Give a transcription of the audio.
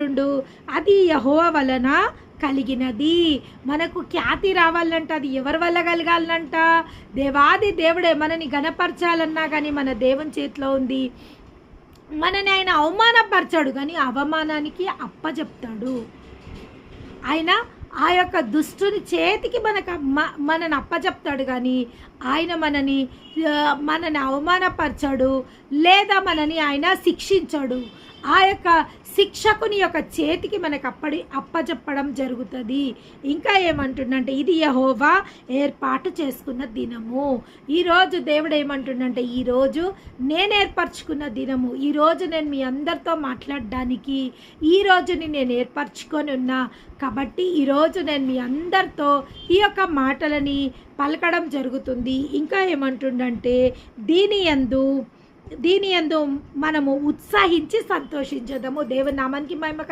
ఏమంటుండు, అది యెహోవా వలన కలిగినది. మనకు ఖ్యాతి రావాలంట, అది ఎవరి వల్ల కలగాలంట? దేవాది దేవుడే. మనని గణపరచాలన్నా కానీ మన దేవుని చేతిలో ఉంది. మనని ఆయన అవమానపరచాడు కానీ అవమానానికి అప్పచెప్తాడు. ఆయన ఆ యొక్క దుష్టుని చేతికి మనని అప్పచెప్తాడు కానీ ఆయన మనని అవమానపరచాడు లేదా మనని ఆయన శిక్షించాడు. ఆ యొక్క శిక్షకుని యొక్క చేతికి మనకు అప్పచెప్పడం జరుగుతుంది. ఇంకా ఏమంటుండంటే ఇది యెహోవా ఏర్పాటు చేసుకున్న దినము. ఈరోజు దేవుడు ఏమంటుండంటే ఈరోజు నేను ఏర్పరచుకున్న దినము. ఈరోజు నేను మీ అందరితో మాట్లాడడానికి ఈ రోజుని నేను ఏర్పరచుకొని ఉన్నా కాబట్టి ఈరోజు నేను మీ అందరితో ఈ యొక్క మాటలని పలకడం జరుగుతుంది. ఇంకా ఏమంటుండంటే దీని యందు మనము ఉత్సాహించి సంతోషించదము. దేవుని నామానికి మహిమ